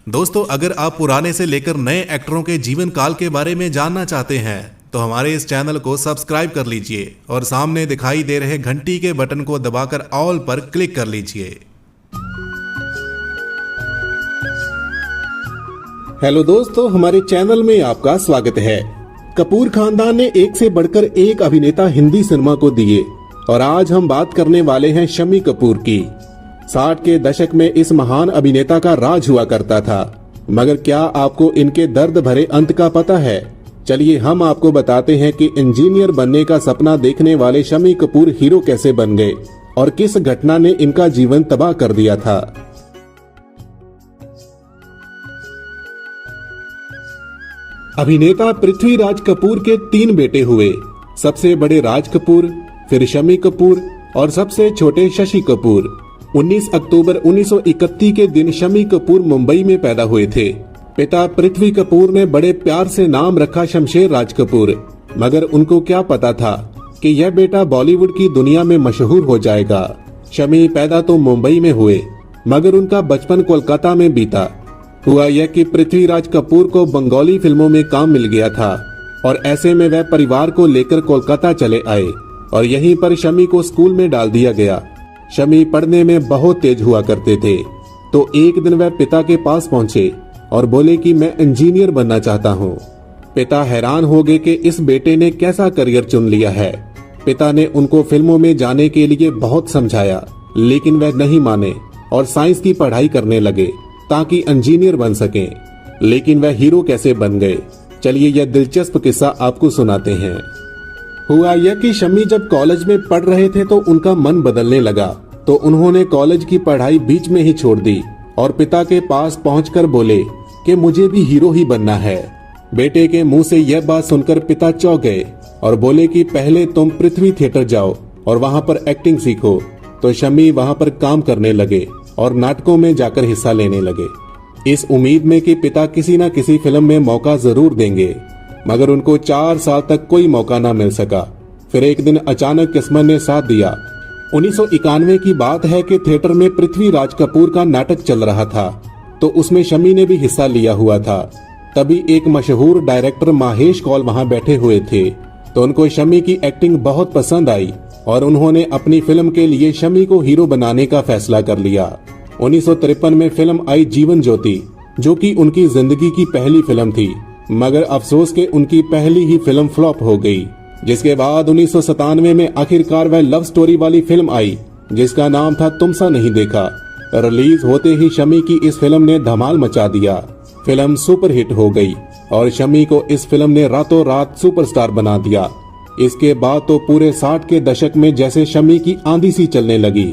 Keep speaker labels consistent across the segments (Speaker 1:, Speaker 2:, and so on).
Speaker 1: दोस्तों, अगर आप पुराने से लेकर नए एक्टरों के जीवन काल के बारे में जानना चाहते हैं तो हमारे इस चैनल को सब्सक्राइब कर लीजिए और सामने दिखाई दे रहे घंटी के बटन को दबाकर ऑल पर क्लिक कर लीजिए।
Speaker 2: हेलो दोस्तों, हमारे चैनल में आपका स्वागत है। कपूर खानदान ने एक से बढ़कर एक अभिनेता हिंदी सिनेमा को दिए और आज हम बात करने वाले हैं शम्मी कपूर की। 60 के दशक में इस महान अभिनेता का राज हुआ करता था, मगर क्या आपको इनके दर्द भरे अंत का पता है? चलिए हम आपको बताते हैं कि इंजीनियर बनने का सपना देखने वाले शम्मी कपूर हीरो कैसे बन गए और किस घटना ने इनका जीवन तबाह कर दिया था। अभिनेता पृथ्वीराज कपूर के 3 बेटे हुए। सबसे बड़े राज कपूर, फिर शम्मी कपूर और सबसे छोटे शशि कपूर। 19 अक्टूबर 1931 के दिन शम्मी कपूर मुंबई में पैदा हुए थे। पिता पृथ्वी कपूर ने बड़े प्यार से नाम रखा शमशेर राज कपूर, मगर उनको क्या पता था कि यह बेटा बॉलीवुड की दुनिया में मशहूर हो जाएगा। शम्मी पैदा तो मुंबई में हुए, मगर उनका बचपन कोलकाता में बीता। हुआ यह कि पृथ्वीराज कपूर को बंगाली फिल्मों में काम मिल गया था और ऐसे में वह परिवार को लेकर कोलकाता चले आए और यहीं पर शम्मी को स्कूल में डाल दिया गया। शम्मी पढ़ने में बहुत तेज हुआ करते थे, तो एक दिन वह पिता के पास पहुंचे और बोले कि मैं इंजीनियर बनना चाहता हूं। पिता हैरान हो गए कि इस बेटे ने कैसा करियर चुन लिया है। पिता ने उनको फिल्मों में जाने के लिए बहुत समझाया, लेकिन वह नहीं माने और साइंस की पढ़ाई करने लगे ताकि इंजीनियर बन सकें। लेकिन वह हीरो कैसे बन गए, चलिए यह दिलचस्प किस्सा आपको सुनाते हैं। हुआ यह कि शम्मी जब कॉलेज में पढ़ रहे थे तो उनका मन बदलने लगा, तो उन्होंने कॉलेज की पढ़ाई बीच में ही छोड़ दी और पिता के पास पहुंचकर बोले कि मुझे भी हीरो ही बनना है। बेटे के मुंह से यह बात सुनकर पिता चौंक गए और बोले कि पहले तुम पृथ्वी थिएटर जाओ और वहां पर एक्टिंग सीखो। तो शम्मी वहां पर काम करने लगे और नाटकों में जाकर हिस्सा लेने लगे, इस उम्मीद में कि पिता किसी न किसी फिल्म में मौका जरूर देंगे। मगर उनको 4 साल तक कोई मौका न मिल सका। फिर एक दिन अचानक किस्मत ने साथ दिया। 1991 की बात है कि थिएटर में पृथ्वीराज कपूर का नाटक चल रहा था, तो उसमें शम्मी ने भी हिस्सा लिया हुआ था। तभी एक मशहूर डायरेक्टर महेश कौल वहां बैठे हुए थे, तो उनको शम्मी की एक्टिंग बहुत पसंद आई और उन्होंने अपनी फिल्म के लिए शम्मी को हीरो बनाने का फैसला कर लिया। 1953 में फिल्म आई जीवन ज्योति, जो कि उनकी जिंदगी की पहली फिल्म थी, मगर अफसोस के उनकी पहली ही फिल्म फ्लॉप हो गई। जिसके बाद 1997 में आखिरकार वह लव स्टोरी वाली फिल्म आई जिसका नाम था तुम सा नहीं देखा। रिलीज होते ही शम्मी की इस फिल्म ने धमाल मचा दिया। फिल्म सुपरहिट हो गई और शम्मी को इस फिल्म ने रातों रात सुपरस्टार बना दिया। इसके बाद तो पूरे 60 के दशक में जैसे शम्मी की आंधी सी चलने लगी।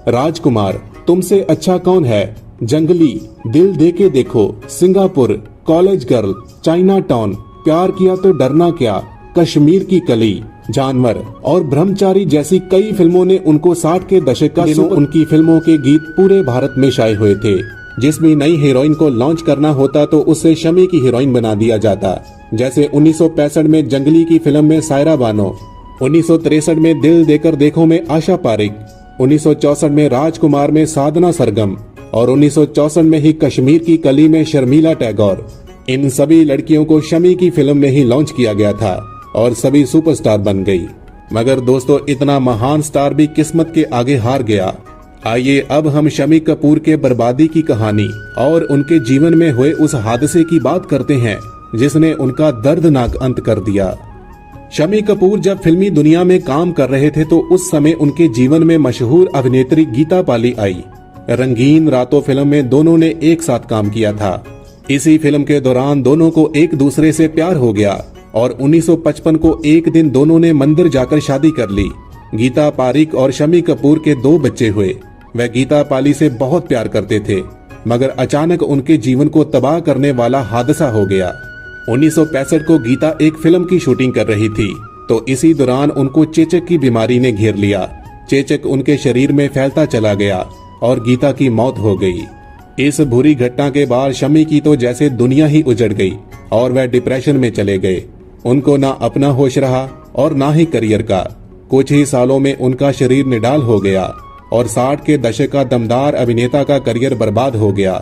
Speaker 2: राजकुमार, तुमसे अच्छा कौन है, जंगली, दिल दे के देखो, Singapore, college girl, China town, प्यार किया तो डरना क्या, कश्मीर की कली, जानवर और ब्रह्मचारी जैसी कई फिल्मों ने उनको 60 के दशक का उनकी फिल्मों के गीत पूरे भारत में छाए हुए थे। जिसमें नई हीरोइन को लॉन्च करना होता तो उससे शम्मी की हीरोइन बना दिया जाता। जैसे 1965 में जंगली की फिल्म में सायरा बानो, 1963 में दिल देकर देखो में आशा पारिक, 1964 में राजकुमार में साधना सरगम और 1964 में ही कश्मीर की कली में शर्मिला टैगोर। इन सभी लड़कियों को शम्मी की फिल्म में ही लॉन्च किया गया था और सभी सुपरस्टार बन गई। मगर दोस्तों, इतना महान स्टार भी किस्मत के आगे हार गया। आइए अब हम शम्मी कपूर के बर्बादी की कहानी और उनके जीवन में हुए उस हादसे की बात करते हैं जिसने उनका दर्दनाक अंत कर दिया। शम्मी कपूर जब फिल्मी दुनिया में काम कर रहे थे तो उस समय उनके जीवन में मशहूर अभिनेत्री गीता पाली आई। रंगीन रातों फिल्म में दोनों ने एक साथ काम किया था। इसी फिल्म के दौरान दोनों को एक दूसरे से प्यार हो गया और 1955 को एक दिन दोनों ने मंदिर जाकर शादी कर ली। गीता पारिक और शम्मी कपूर के 2 बच्चे हुए। वह गीता पाली से बहुत प्यार करते थे, मगर अचानक उनके जीवन को तबाह करने वाला हादसा हो गया। 1965 को गीता एक फिल्म की शूटिंग कर रही थी, तो इसी दौरान उनको चेचक की बीमारी ने घेर लिया। चेचक उनके शरीर में फैलता चला गया और गीता की मौत हो गई। इस बुरी घटना के बाद शम्मी की तो जैसे दुनिया ही उजड़ गई और वह डिप्रेशन में चले गए। उनको ना अपना होश रहा और ना ही करियर का। कुछ ही सालों में उनका शरीर निडाल हो गया और 60 के दशक का दमदार अभिनेता का करियर बर्बाद हो गया।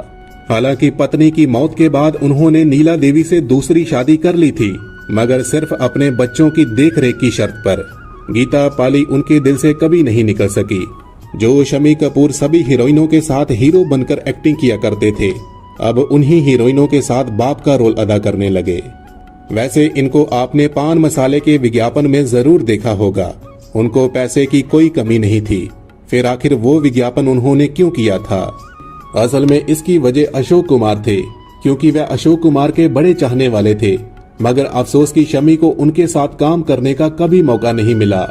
Speaker 2: हालांकि पत्नी की मौत के बाद उन्होंने नीला देवी से दूसरी शादी कर ली थी, मगर सिर्फ अपने बच्चों की देखरेख की शर्त पर। गीता पाली उनके दिल से कभी नहीं निकल सकी। जो शम्मी कपूर सभी हीरोइनों के साथ हीरो बनकर एक्टिंग किया करते थे, अब उन्हीं हीरोइनों के साथ बाप का रोल अदा करने लगे। वैसे इनको आपने पान मसाले के विज्ञापन में जरूर देखा होगा। उनको पैसे की कोई कमी नहीं थी, फिर आखिर वो विज्ञापन उन्होंने क्यों किया था? असल में इसकी वजह अशोक कुमार थे, क्योंकि वह अशोक कुमार के बड़े चाहने वाले थे। मगर अफसोस की शम्मी को उनके साथ काम करने का कभी मौका नहीं मिला।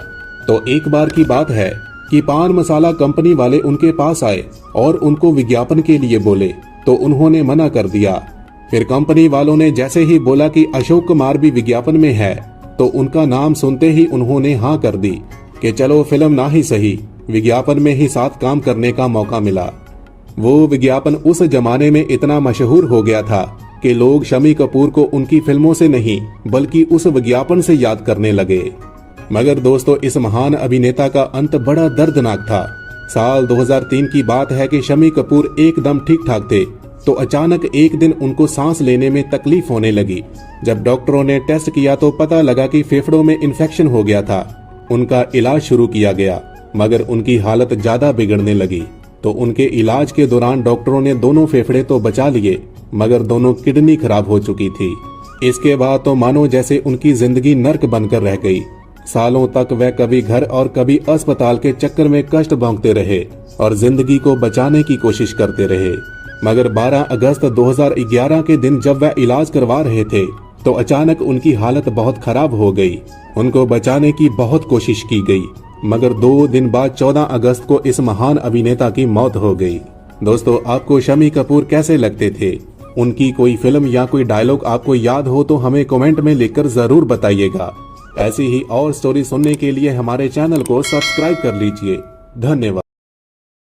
Speaker 2: तो एक बार की बात है कि पान मसाला कंपनी वाले उनके पास आए और उनको विज्ञापन के लिए बोले, तो उन्होंने मना कर दिया। फिर कंपनी वालों ने जैसे ही बोला कि अशोक कुमार भी विज्ञापन में है, तो उनका नाम सुनते ही उन्होंने हाँ कर दी कि चलो फिल्म ना ही सही, विज्ञापन में ही साथ काम करने का मौका मिला। वो विज्ञापन उस जमाने में इतना मशहूर हो गया था कि लोग शम्मी कपूर को उनकी फिल्मों से नहीं बल्कि उस विज्ञापन से याद करने लगे। मगर दोस्तों, इस महान अभिनेता का अंत बड़ा दर्दनाक था। साल 2003 की बात है कि शम्मी कपूर एकदम ठीक ठाक थे, तो अचानक एक दिन उनको सांस लेने में तकलीफ होने लगी। जब डॉक्टरों ने टेस्ट किया तो पता लगा कि फेफड़ों में इन्फेक्शन हो गया था। उनका इलाज शुरू किया गया, मगर उनकी हालत ज्यादा बिगड़ने लगी। तो उनके इलाज के दौरान डॉक्टरों ने दोनों फेफड़े तो बचा लिए, मगर दोनों किडनी खराब हो चुकी थी। इसके बाद तो मानो जैसे उनकी जिंदगी नर्क बनकर रह गई। सालों तक वह कभी घर और कभी अस्पताल के चक्कर में कष्ट भोगते रहे और जिंदगी को बचाने की कोशिश करते रहे। मगर 12 अगस्त 2011 के दिन जब वह इलाज करवा रहे थे, तो अचानक उनकी हालत बहुत खराब हो गई। उनको बचाने की बहुत कोशिश की गई, मगर 2 दिन बाद 14 अगस्त को इस महान अभिनेता की मौत हो गई। दोस्तों, आपको शम्मी कपूर कैसे लगते थे? उनकी कोई फिल्म या कोई डायलॉग आपको याद हो तो हमें कमेंट में लिखकर जरूर बताइएगा। ऐसी ही और स्टोरी सुनने के लिए हमारे चैनल को सब्सक्राइब कर लीजिए। धन्यवाद।